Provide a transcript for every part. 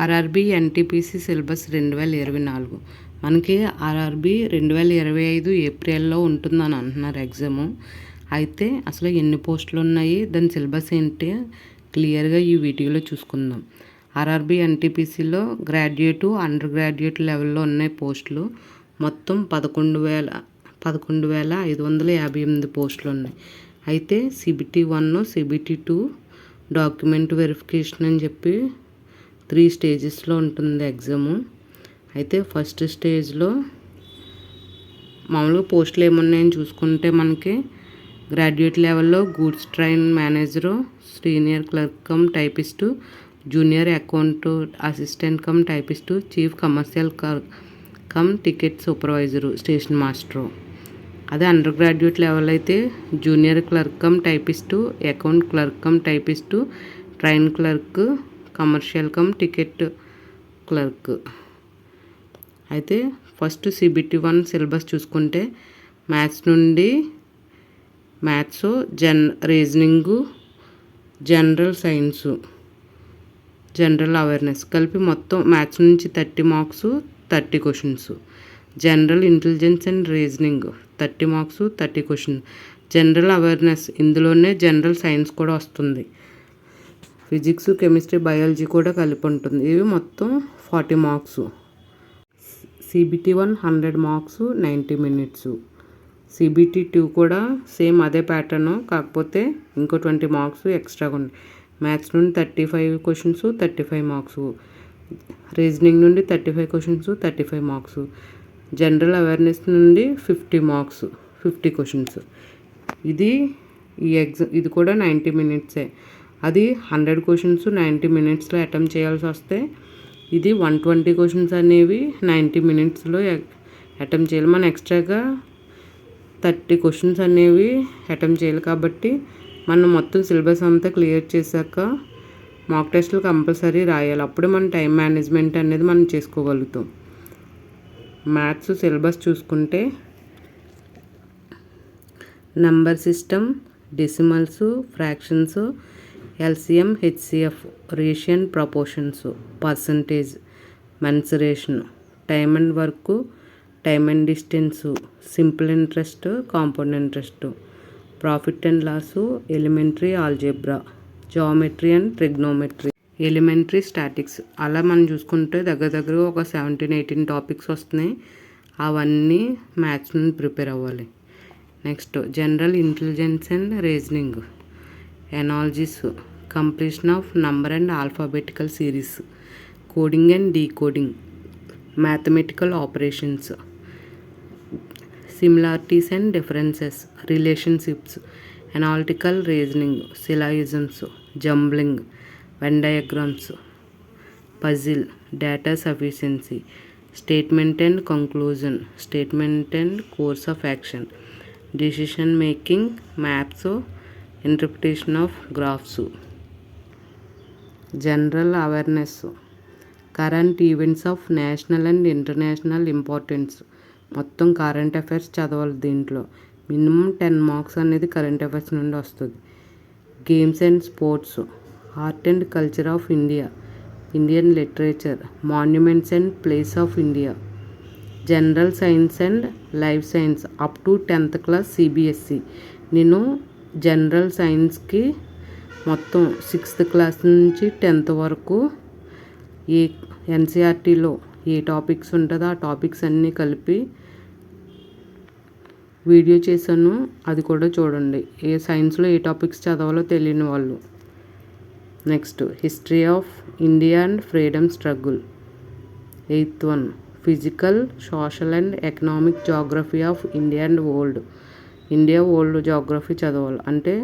RRB NTPC syllabus 2024 మనకి RRB 2025 ఏప్రిల్లో ఉంటుందని అంటున్నారు ఎగ్జాము. అయితే అసలు ఎన్ని పోస్టులు ఉన్నాయి, దాని సిలబస్ ఏంటి క్లియర్గా ఈ వీడియోలో చూసుకుందాం. ఆర్ఆర్బీ ఎన్టీపీసీలో గ్రాడ్యుయేటు, అండర్ గ్రాడ్యుయేట్ లెవెల్లో ఉన్నాయి పోస్టులు. మొత్తం 11,558 పోస్టులు ఉన్నాయి. అయితే CBT 1, CBT 2 డాక్యుమెంట్ వెరిఫికేషన్ అని చెప్పి 3 స్టేజెస్లో ఉంటుంది ఎగ్జాము. అయితే ఫస్ట్ స్టేజ్లో మామూలుగా పోస్టులు ఏమున్నాయని చూసుకుంటే మనకి గ్రాడ్యుయేట్ లెవెల్లో goods train manager, senior clerk cum typist, junior account assistant cum typist, chief commercial come ticket supervisor, station master. అదే అండర్ గ్రాడ్యుయేట్ లెవెల్ అయితే junior clerk cum typist, account clerk cum typist, train clerk, commercial come ticket clerk. అయితే first CBT 1 syllabus చూసుకుంటే maths నుండి maths, reasoning, general science, general awareness కలిపి మొత్తం maths నుంచి 30 marks 30 questions. General intelligence and reasoning 30 marks 30 questions. General awareness ఇందులోనే general science కూడా వస్తుంది. Physics, chemistry, biology కూడా కలిపి ఉంటుంది. ఇవి మొత్తం 40 marks. CBT 1 100 marks 90 minutes. CBT 2 కూడా సేమ్ అదే ప్యాటర్ను, కాకపోతే ఇంకో 20 మార్క్స్ ఎక్స్ట్రాగా ఉంది. మ్యాథ్స్ నుండి 35 క్వశ్చన్స్ 35 మార్క్స్. రీజనింగ్ నుండి 35 క్వశ్చన్స్ 35 మార్క్స్. జనరల్ అవేర్నెస్ నుండి 50 మార్క్స్ 50 క్వశ్చన్స్. ఇది కూడా 90 మినిట్సే. అది 100 క్వశ్చన్స్ 90 మినిట్స్లో అటెంప్ట్ చేయాల్సి వస్తే ఇది 120 క్వశ్చన్స్ అనేవి 90 మినిట్స్లో అటెంప్ట్ చేయాలి. మనం ఎక్స్ట్రాగా 30 క్వశ్చన్స్ అనేవి అటెంప్ట్ చేయాలి. కాబట్టి మనం మొత్తం సిలబస్ అంతా క్లియర్ చేశాక మాక్ టెస్టులు కంపల్సరీ రాయాలి. అప్పుడే మన టైం మేనేజ్మెంట్ అనేది మనం చేసుకోగలుగుతాం. మ్యాథ్స్ సిలబస్ చూసుకుంటే number system, decimals, fractions, LCM, HCF, ratio and proportions, percentage, mensuration, time and work, time and distance, simple interest, compound interest, profit and loss, elementary algebra, geometry and trigonometry, elementary statics. అలా మనం చూసుకుంటే దగ్గర ఒక 17-18 topics వస్తున్నాయి. అవన్నీ maths నుండి prepare అవ్వాలి. Next general intelligence and reasoning, analogies, completion of number and alphabetical series, coding and decoding, mathematical operations, similarities and differences, relationships, analytical reasoning, syllogisms, jumbling, Venn diagrams, puzzle, data sufficiency, statement and conclusion, statement and course of action, decision making, maps, interpretation of graphs. General awareness, current events of national and international importance. మొత్తం current affairs చదవాలి. దీంట్లో minimum 10 marks అనేది current affairs నుండి వస్తుంది. Games and sports, art and culture of India, Indian literature, monuments and place of India, general science and life science up to 10th class CBSE. నేను general సైన్స్కి మొత్తం 6th class నుంచి 10th వరకు ఏ NCERTలో ఏ topics ఉంటుందో ఆ topics అన్నీ కలిపి video చేశాను. అది కూడా చూడండి. సైన్స్లో ఏ టాపిక్స్ చదవాలో తెలియని వాళ్ళు. Next history of India and freedom struggle, 8th one, physical, social and economic geography of India and world. India world geography చదవాలి. అంటే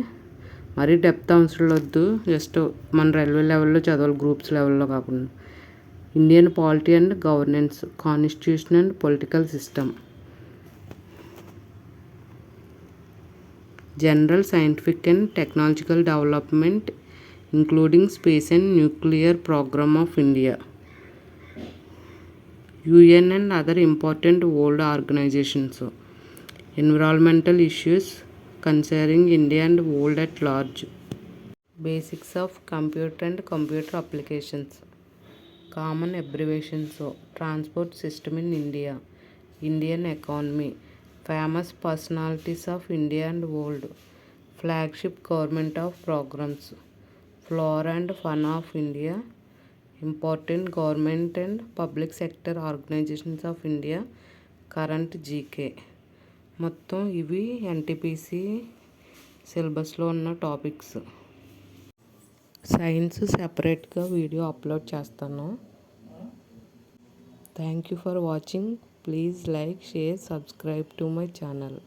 మరీ డెప్త్ అవసరం వద్దు, జస్ట్ మన రైల్వే లెవెల్లో చదవాలి, గ్రూప్స్ లెవెల్లో కాకుండా. Indian polity and governance, constitution and political system, general scientific and technological development including space and nuclear programme of India, UN and other important world organizations, environmental issues concerning India and world at large, basics of computer and computer applications, common abbreviations, transport system in India, Indian economy, famous personalities of India and world, flagship government of programmes, flora and fun of India, important government and public sector organisations of India, current GK. మొత్తం ఇవి NTPC సిలబస్లో ఉన్న topics. Science సెపరేట్గా video upload చేస్తాను. Thank you for watching. Please like, share, subscribe to my channel.